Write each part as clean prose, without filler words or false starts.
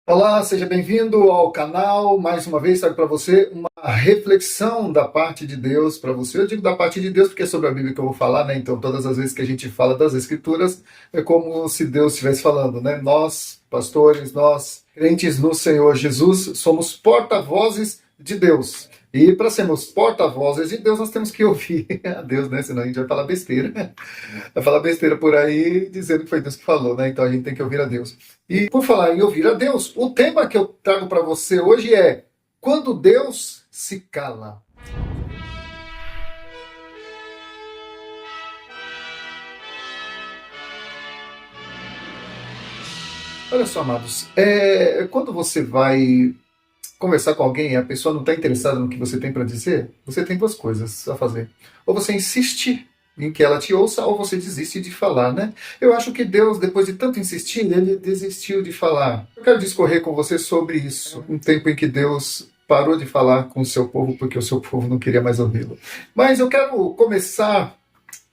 Olá, seja bem-vindo ao canal. Mais uma vez trago para você uma reflexão da parte de Deus para você. Eu digo da parte de Deus porque é sobre a Bíblia que eu vou falar, né? Então, todas as vezes que a gente fala das Escrituras, é como se Deus estivesse falando, né? Nós, pastores, nós, crentes no Senhor Jesus, somos porta-vozes de Deus. E para sermos porta-vozes de Deus, nós temos que ouvir a Deus, né? Senão a gente vai falar besteira. Vai falar besteira por aí dizendo que foi Deus que falou, né? Então a gente tem que ouvir a Deus. E por falar em ouvir a Deus, o tema que eu trago para você hoje é quando Deus se cala. Olha só, amados, quando você vai conversar com alguém e a pessoa não está interessada no que você tem para dizer, você tem duas coisas a fazer. Ou você insiste em que ela te ouça, ou você desiste de falar, né? Eu acho que Deus, depois de tanto insistir, ele desistiu de falar. Eu quero discorrer com você sobre isso. Um tempo em que Deus parou de falar com o seu povo porque o seu povo não queria mais ouvi-lo. Mas eu quero começar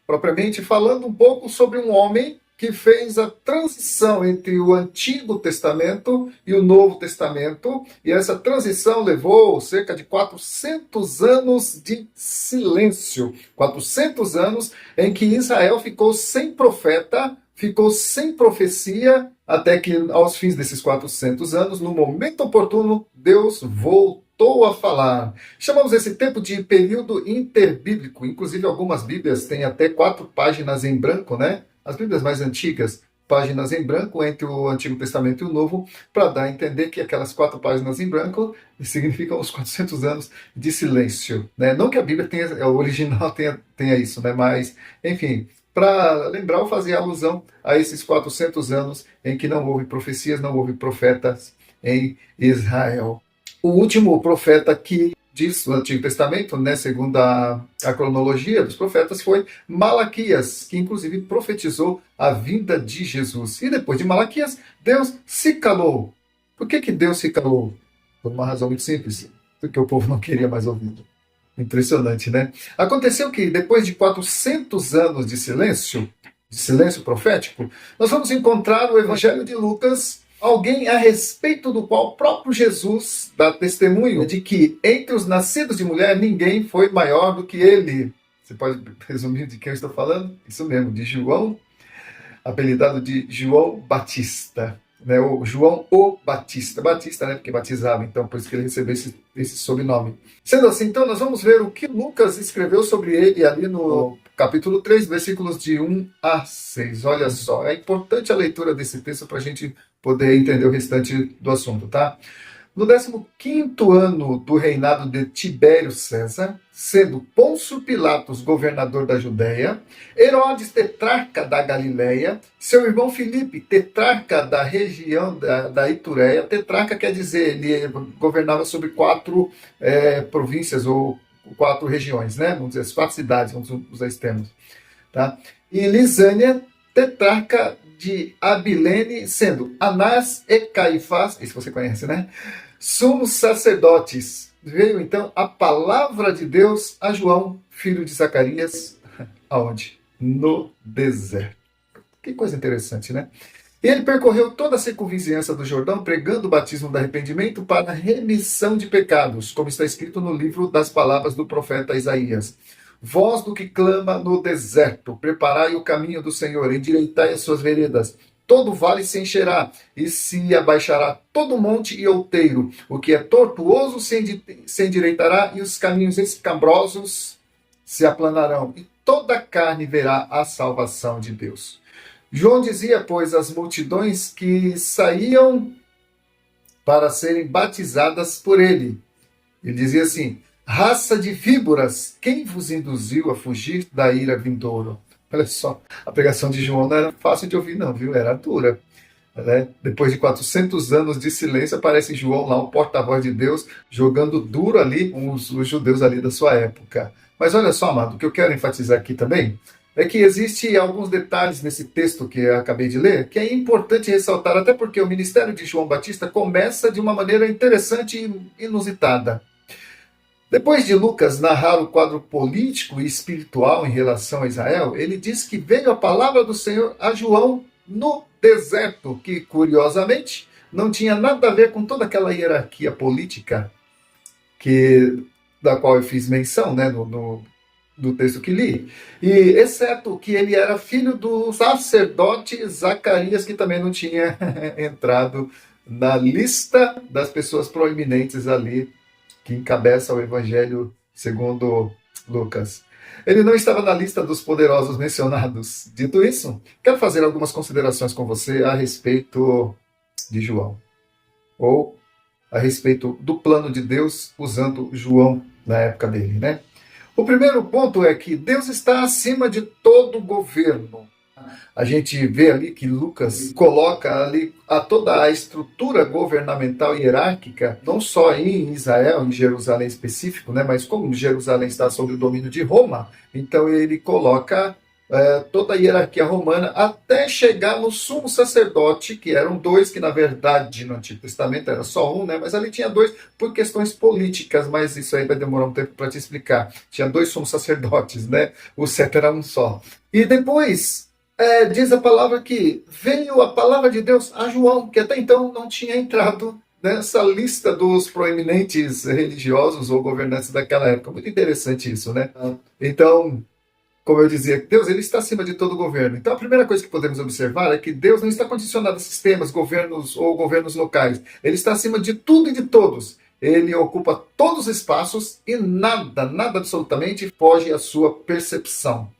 propriamente falando um pouco sobre um homem que fez a transição entre o Antigo Testamento e o Novo Testamento, e essa transição levou cerca de 400 anos de silêncio, 400 anos em que Israel ficou sem profeta, ficou sem profecia, até que aos fins desses 400 anos, no momento oportuno, Deus voltou a falar. Chamamos esse tempo de período interbíblico. Inclusive, algumas Bíblias têm até 4 páginas em branco, né? As Bíblias mais antigas, páginas em branco entre o Antigo Testamento e o Novo, para dar a entender que aquelas 4 páginas em branco significam os 400 anos de silêncio, né? Não que a Bíblia tenha, o original tenha isso, né? Mas, enfim, para lembrar ou fazer alusão a esses 400 anos em que não houve profecias, não houve profetas em Israel. O último profeta que diz o Antigo Testamento, né, segundo a cronologia dos profetas, foi Malaquias, que inclusive profetizou a vinda de Jesus. E depois de Malaquias, Deus se calou. Por que Deus se calou? Por uma razão muito simples, porque o povo não queria mais ouvi-lo. Impressionante, né? Aconteceu que depois de 400 anos de silêncio profético, nós vamos encontrar o Evangelho de Lucas, alguém a respeito do qual o próprio Jesus dá testemunho de que entre os nascidos de mulher ninguém foi maior do que ele. Você pode resumir de quem eu estou falando? Isso mesmo, de João, apelidado de João Batista, né? O João o Batista. Batista, né? Porque batizava, então por isso que ele recebeu esse sobrenome. Sendo assim, então, nós vamos ver o que Lucas escreveu sobre ele ali no capítulo 3, versículos de 1 a 6. Olha só, é importante a leitura desse texto para a gente poder entender o restante do assunto, tá? No 15º ano do reinado de Tibério César, sendo Pôncio Pilatos governador da Judéia, Herodes tetrarca da Galileia, seu irmão Filipe tetrarca da região da Itureia, tetrarca quer dizer, ele governava sobre 4 províncias ou 4 regiões, né? Vamos dizer, as 4 cidades, vamos usar esse termo, tá? E Lisânia, tetrarca de Abilene, sendo Anás e Caifás, isso você conhece, né? Sumos sacerdotes. Veio então a palavra de Deus a João, filho de Zacarias, aonde? No deserto. Que coisa interessante, né? Ele percorreu toda a circunvizinhança do Jordão, pregando o batismo do arrependimento para a remissão de pecados, como está escrito no livro das palavras do profeta Isaías. Voz do que clama no deserto, preparai o caminho do Senhor, endireitai as suas veredas. Todo vale se encherá, e se abaixará todo monte e outeiro. O que é tortuoso se endireitará, e os caminhos escabrosos se aplanarão. E toda carne verá a salvação de Deus. João dizia, pois, às multidões que saíam para serem batizadas por ele. Ele dizia assim: raça de víboras, quem vos induziu a fugir da ira vindoura? Olha só, a pregação de João não era fácil de ouvir não, viu? Era dura. Né? Depois de 400 anos de silêncio, aparece João lá, o porta-voz de Deus, jogando duro ali com os judeus ali da sua época. Mas olha só, amado, o que eu quero enfatizar aqui também é que existem alguns detalhes nesse texto que eu acabei de ler, que é importante ressaltar, até porque o ministério de João Batista começa de uma maneira interessante e inusitada. Depois de Lucas narrar o quadro político e espiritual em relação a Israel, ele diz que veio a palavra do Senhor a João no deserto, que, curiosamente, não tinha nada a ver com toda aquela hierarquia política da qual eu fiz menção, né, do texto que li, e exceto que ele era filho do sacerdote Zacarias, que também não tinha entrado na lista das pessoas proeminentes ali que encabeça o Evangelho segundo Lucas. Ele não estava na lista dos poderosos mencionados. Dito isso, quero fazer algumas considerações com você a respeito de João, ou a respeito do plano de Deus usando João na época dele, né? O primeiro ponto é que Deus está acima de todo governo. A gente vê ali que Lucas coloca ali toda a estrutura governamental e hierárquica, não só em Israel, em Jerusalém específico, né, mas como Jerusalém está sob o domínio de Roma, então ele coloca toda a hierarquia romana até chegar no sumo sacerdote, que eram dois, que na verdade no Antigo Testamento era só um, né, mas ali tinha dois por questões políticas, mas isso aí vai demorar um tempo para te explicar. Tinha dois sumos sacerdotes, né? O certo era um só. E depois diz a palavra que veio a palavra de Deus a João, que até então não tinha entrado nessa lista dos proeminentes religiosos ou governantes daquela época. Muito interessante isso, né? Então, como eu dizia, Deus ele está acima de todo governo. Então, a primeira coisa que podemos observar é que Deus não está condicionado a sistemas, governos ou governos locais. Ele está acima de tudo e de todos. Ele ocupa todos os espaços e nada, nada absolutamente foge à sua percepção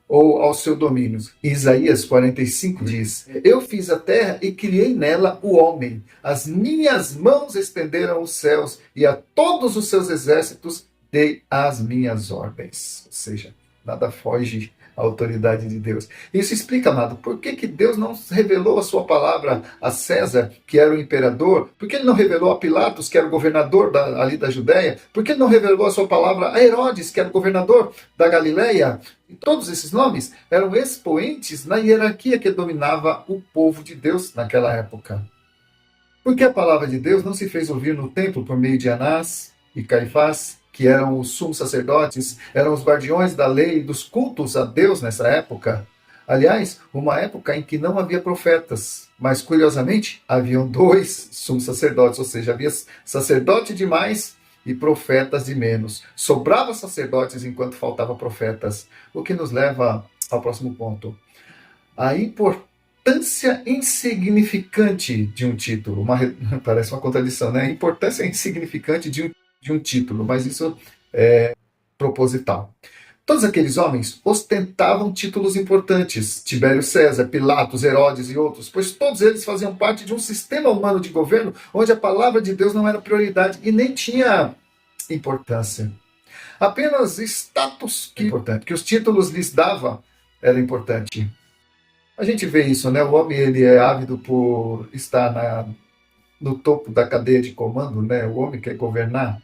ou ao seu domínio. Isaías 45 diz: Eu fiz a terra e criei nela o homem. As minhas mãos estenderam os céus e a todos os seus exércitos dei as minhas ordens. Ou seja, nada foge à autoridade de Deus. Isso explica, amado, por que Deus não revelou a sua palavra a César, que era o imperador? Por que ele não revelou a Pilatos, que era o governador ali da Judéia? Por que ele não revelou a sua palavra a Herodes, que era o governador da Galileia? E todos esses nomes eram expoentes na hierarquia que dominava o povo de Deus naquela época. Porque a palavra de Deus não se fez ouvir no templo por meio de Anás e Caifás, que eram os sumos sacerdotes, eram os guardiões da lei e dos cultos a Deus nessa época. Aliás, uma época em que não havia profetas, mas curiosamente haviam dois sumos sacerdotes, ou seja, havia sacerdote de mais e profetas de menos. Sobrava sacerdotes enquanto faltava profetas, o que nos leva ao próximo ponto. A importância insignificante de um título. Parece uma contradição, né? A importância insignificante de um título, mas isso é proposital. Todos aqueles homens ostentavam títulos importantes, Tibério César, Pilatos, Herodes e outros, pois todos eles faziam parte de um sistema humano de governo onde a palavra de Deus não era prioridade e nem tinha importância. Apenas status que os títulos lhes davam era importante. A gente vê isso, né? O homem ele é ávido por estar no topo da cadeia de comando, né? O homem quer governar.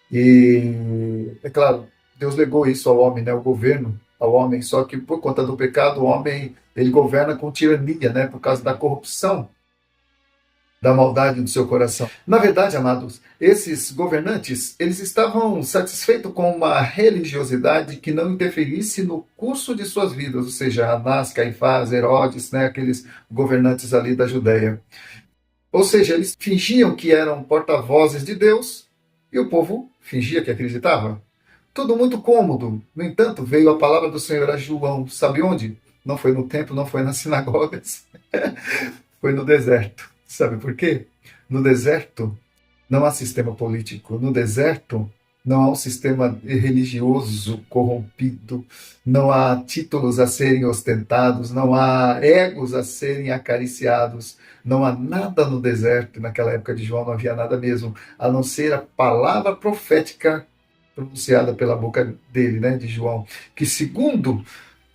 E, é claro, Deus legou isso ao homem, né? O governo ao homem, só que por conta do pecado, o homem ele governa com tirania, né? Por causa da corrupção, da maldade do seu coração. Na verdade, amados, esses governantes, eles estavam satisfeitos com uma religiosidade que não interferisse no curso de suas vidas, ou seja, Anás, Caifás, Herodes, né? Aqueles governantes ali da Judéia. Ou seja, eles fingiam que eram porta-vozes de Deus e o povo fingia que acreditava. Tudo muito cômodo. No entanto, veio a palavra do Senhor a João. Sabe onde? Não foi no templo, não foi nas sinagogas. Foi no deserto. Sabe por quê? No deserto não há sistema político. No deserto não há um sistema religioso corrompido. Não há títulos a serem ostentados. Não há egos a serem acariciados. Não há nada no deserto. Naquela época de João não havia nada mesmo, a não ser a palavra profética pronunciada pela boca dele, né, de João, que segundo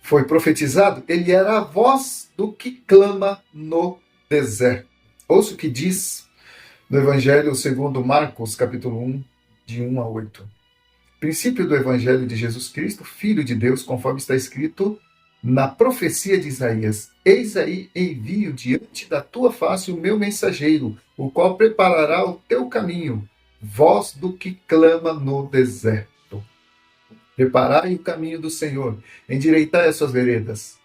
foi profetizado, ele era a voz do que clama no deserto. Ouça o que diz no Evangelho segundo Marcos, capítulo 1, de 1 a 8. Princípio do Evangelho de Jesus Cristo, Filho de Deus, conforme está escrito na profecia de Isaías: Eis aí envio diante da tua face o meu mensageiro, o qual preparará o teu caminho, voz do que clama no deserto. Preparai o caminho do Senhor, endireitai as suas veredas.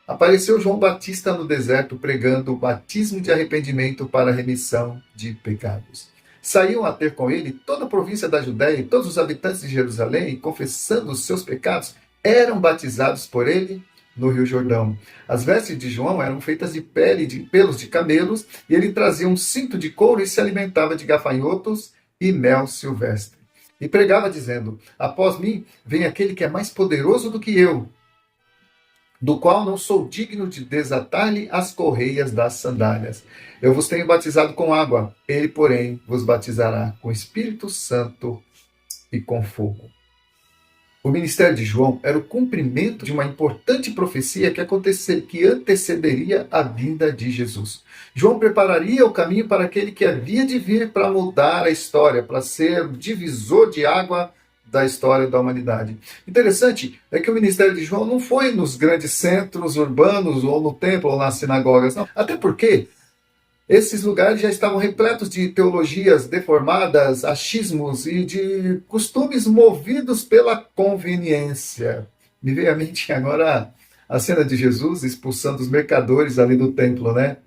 apareceu João Batista no deserto pregando o batismo de arrependimento para a remissão de pecados. Saíam a ter com ele toda a província da Judéia e todos os habitantes de Jerusalém, e confessando os seus pecados, eram batizados por ele no Rio Jordão. As vestes de João eram feitas de pele e de pelos de camelos, e ele trazia um cinto de couro e se alimentava de gafanhotos e mel silvestre. E pregava dizendo: após mim vem aquele que é mais poderoso do que eu, do qual não sou digno de desatar-lhe as correias das sandálias. Eu vos tenho batizado com água, ele, porém, vos batizará com Espírito Santo e com fogo. O ministério de João era o cumprimento de uma importante profecia que antecederia a vinda de Jesus. João prepararia o caminho para aquele que havia de vir para mudar a história, para ser o divisor de água da história da humanidade. Interessante é que o ministério de João não foi nos grandes centros urbanos, ou no templo, ou nas sinagogas, não. Até porque esses lugares já estavam repletos de teologias deformadas, achismos e de costumes movidos pela conveniência. Me veio à mente agora a cena de Jesus expulsando os mercadores ali do templo, né?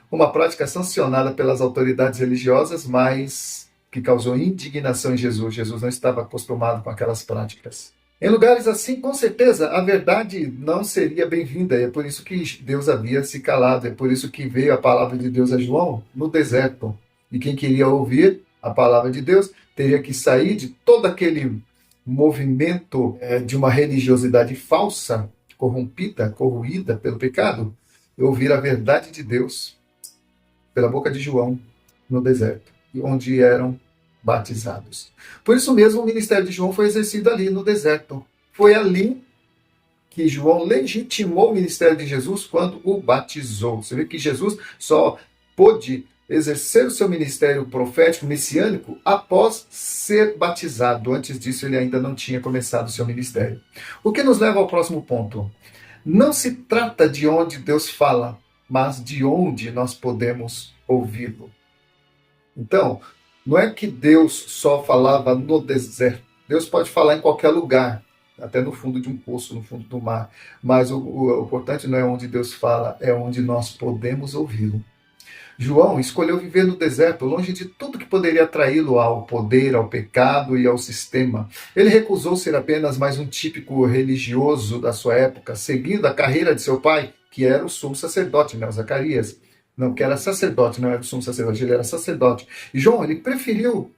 Uma prática sancionada pelas autoridades religiosas, mas que causou indignação em Jesus. Jesus não estava acostumado com aquelas práticas. Em lugares assim, com certeza, a verdade não seria bem-vinda. É por isso que Deus havia se calado. É por isso que veio a palavra de Deus a João no deserto. E quem queria ouvir a palavra de Deus teria que sair de todo aquele movimento de uma religiosidade falsa, corrompida, corroída pelo pecado, e ouvir a verdade de Deus pela boca de João no deserto, onde eram batizados. Por isso mesmo o ministério de João foi exercido ali no deserto. Foi ali que João legitimou o ministério de Jesus quando o batizou. Você vê que Jesus só pôde exercer o seu ministério profético, messiânico, após ser batizado. Antes disso, ele ainda não tinha começado o seu ministério. O que nos leva ao próximo ponto. Não se trata de onde Deus fala, mas de onde nós podemos ouvi-lo. Então, não é que Deus só falava no deserto. Deus pode falar em qualquer lugar, até no fundo de um poço, no fundo do mar. Mas o importante não é onde Deus fala, é onde nós podemos ouvi-lo. João escolheu viver no deserto, longe de tudo que poderia atraí-lo ao poder, ao pecado e ao sistema. Ele recusou ser apenas mais um típico religioso da sua época, seguindo a carreira de seu pai, que era o sumo sacerdote, né, Zacarias. Não, que era sacerdote, não era o sumo sacerdote, ele era sacerdote. E João, ele preferiu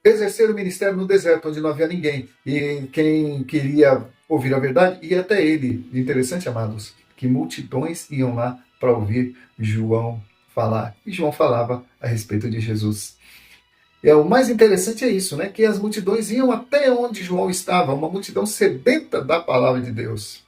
exercer o ministério no deserto, onde não havia ninguém. E quem queria ouvir a verdade ia até ele. Interessante, amados, que multidões iam lá para ouvir João falar. E João falava a respeito de Jesus. O mais interessante é isso, né? Que as multidões iam até onde João estava, uma multidão sedenta da palavra de Deus.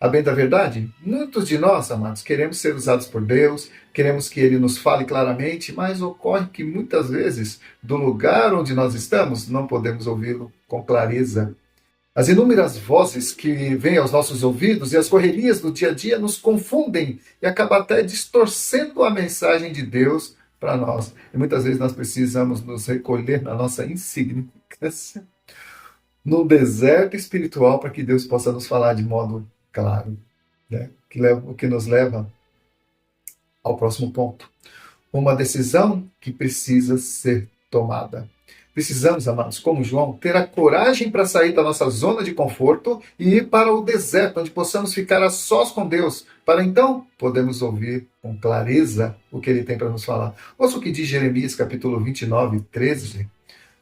A bem da verdade, muitos de nós, amados, queremos ser usados por Deus, queremos que Ele nos fale claramente, mas ocorre que muitas vezes, do lugar onde nós estamos, não podemos ouvi-lo com clareza. As inúmeras vozes que vêm aos nossos ouvidos e as correrias do dia a dia nos confundem e acabam até distorcendo a mensagem de Deus para nós. E muitas vezes nós precisamos nos recolher na nossa insignificância, no deserto espiritual, para que Deus possa nos falar de modo claro, né? O que nos leva ao próximo ponto. Uma decisão que precisa ser tomada. Precisamos, amados, como João, ter a coragem para sair da nossa zona de conforto e ir para o deserto, onde possamos ficar a sós com Deus, para então podermos ouvir com clareza o que Ele tem para nos falar. Ouça o que diz Jeremias, capítulo 29, 13.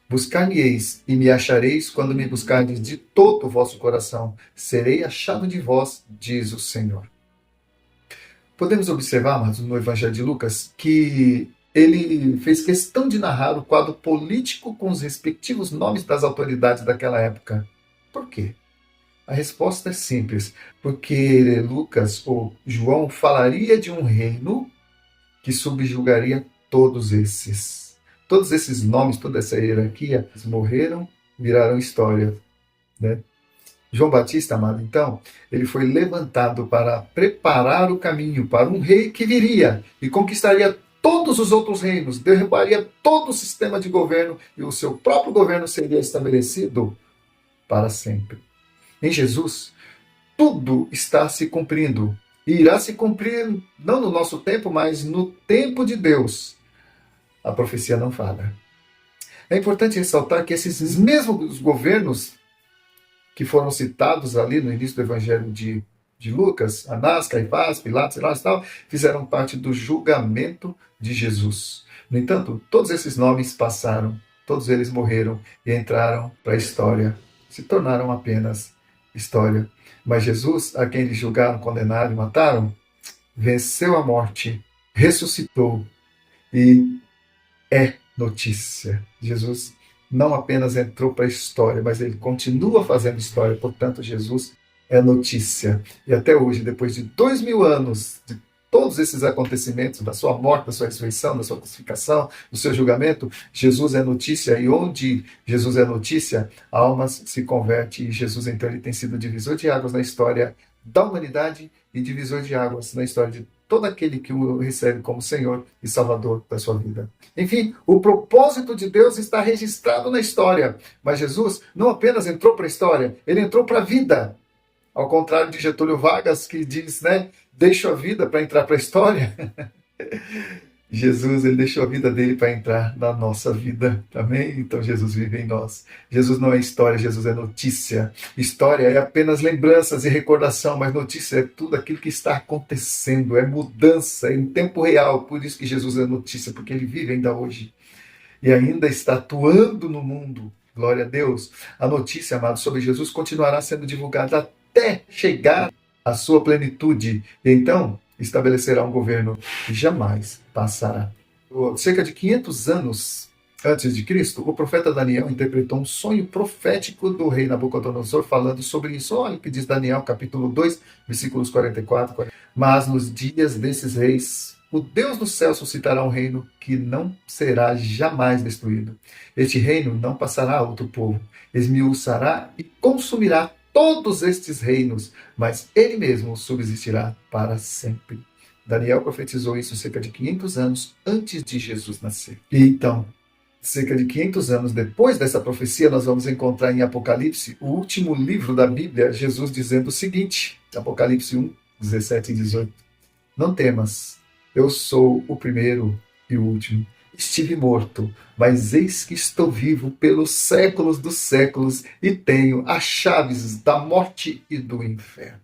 Buscar-me-eis e me achareis quando me buscardes de todo o vosso coração. Serei achado de vós, diz o Senhor. Podemos observar, amados, no Evangelho de Lucas, que ele fez questão de narrar o quadro político com os respectivos nomes das autoridades daquela época. Por quê? A resposta é simples. Porque Lucas, ou João, falaria de um reino que subjugaria todos esses. Todos esses nomes, toda essa hierarquia, eles morreram, viraram história, né? João Batista, amado, então, ele foi levantado para preparar o caminho para um rei que viria e conquistaria todos os outros reinos, derrubaria todo o sistema de governo e o seu próprio governo seria estabelecido para sempre. Em Jesus, tudo está se cumprindo E irá se cumprir, não no nosso tempo, mas no tempo de Deus. A profecia não falha. É importante ressaltar que esses mesmos governos que foram citados ali no início do Evangelho de Lucas, Anás, Caifás, Pilatos, Herodes e tal, fizeram parte do julgamento de Jesus. No entanto, todos esses nomes passaram, todos eles morreram e entraram para a história, se tornaram apenas história. Mas Jesus, a quem eles julgaram, condenaram e mataram, venceu a morte, ressuscitou e é notícia. Jesus não apenas entrou para a história, mas ele continua fazendo história. Portanto, Jesus é notícia. E até hoje, depois de 2000 anos de todos esses acontecimentos, da sua morte, da sua ressurreição, da sua crucificação, do seu julgamento, Jesus é notícia. E onde Jesus é notícia, almas se convertem. E Jesus, então, ele tem sido divisor de águas na história da humanidade e divisor de águas na história de todo aquele que o recebe como Senhor e Salvador da sua vida. Enfim, o propósito de Deus está registrado na história. Mas Jesus não apenas entrou para a história, ele entrou para a vida. Ao contrário de Getúlio Vargas, que diz, né, deixa a vida para entrar para a história. Jesus, ele deixou a vida dele para entrar na nossa vida, amém? Então Jesus vive em nós. Jesus não é história, Jesus é notícia. História é apenas lembranças e recordação, mas notícia é tudo aquilo que está acontecendo, é mudança, é em tempo real. Por isso que Jesus é notícia, porque ele vive ainda hoje e ainda está atuando no mundo. Glória a Deus. A notícia, amados, sobre Jesus continuará sendo divulgada até chegar à sua plenitude. E então estabelecerá um governo que jamais passará. Cerca de 500 anos antes de Cristo, o profeta Daniel interpretou um sonho profético do rei Nabucodonosor falando sobre isso. Olha o que diz Daniel, capítulo 2, versículos 44 e 40. Mas nos dias desses reis, o Deus do céu suscitará um reino que não será jamais destruído. Este reino não passará a outro povo, esmiuçará e consumirá todos estes reinos, mas ele mesmo subsistirá para sempre. Daniel profetizou isso cerca de 500 anos antes de Jesus nascer. E então, cerca de 500 anos depois dessa profecia, nós vamos encontrar em Apocalipse, o último livro da Bíblia, Jesus dizendo o seguinte, Apocalipse 1, 17 e 18. Não temas, eu sou o primeiro e o último. Estive morto, mas eis que estou vivo pelos séculos dos séculos e tenho as chaves da morte e do inferno.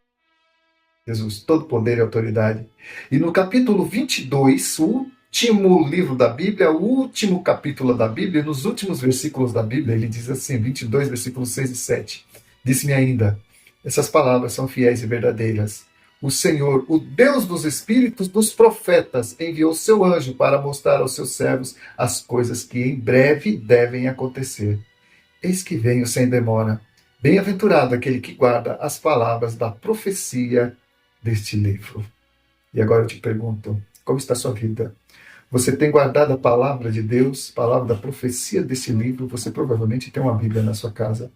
Jesus, todo poder e autoridade. E no capítulo 22, o último livro da Bíblia, o último capítulo da Bíblia, nos últimos versículos da Bíblia, ele diz assim, 22, versículos 6 e 7. Disse-me ainda, essas palavras são fiéis e verdadeiras. O Senhor, o Deus dos espíritos dos profetas, enviou seu anjo para mostrar aos seus servos as coisas que em breve devem acontecer. Eis que venho sem demora. Bem-aventurado aquele que guarda as palavras da profecia deste livro. E agora eu te pergunto, como está a sua vida? Você tem guardado a palavra de Deus, a palavra da profecia desse livro? Você provavelmente tem uma Bíblia na sua casa.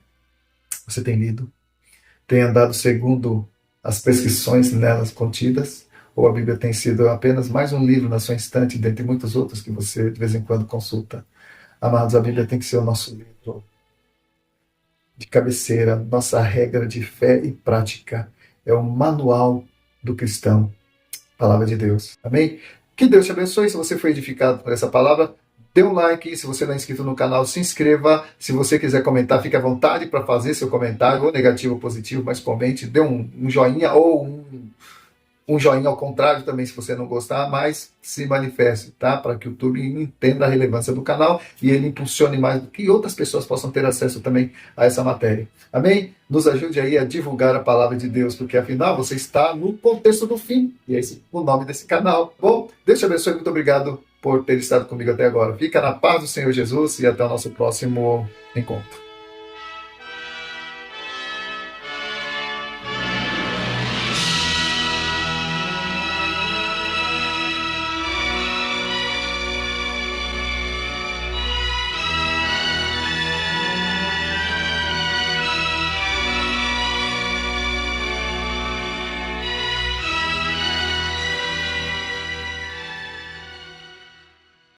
Você tem lido? Tem andado segundo as prescrições nelas contidas, ou a Bíblia tem sido apenas mais um livro na sua estante, dentre muitos outros que você de vez em quando consulta? Amados, a Bíblia tem que ser o nosso livro de cabeceira, nossa regra de fé e prática. É o manual do cristão, palavra de Deus. Amém? Que Deus te abençoe. Se você foi edificado por essa palavra, dê um like. Se você não é inscrito no canal, se inscreva. Se você quiser comentar, fique à vontade para fazer seu comentário, ou negativo ou positivo, mas comente, dê um joinha ou um joinha ao contrário também, se você não gostar, mas se manifeste, tá? Para que o YouTube entenda a relevância do canal e ele impulsione mais do que outras pessoas possam ter acesso também a essa matéria. Amém? Nos ajude aí a divulgar a palavra de Deus, porque afinal você está no contexto do fim. E é esse o nome desse canal. Bom, Deus te abençoe, muito obrigado por ter estado comigo até agora. Fica na paz do Senhor Jesus e até o nosso próximo encontro.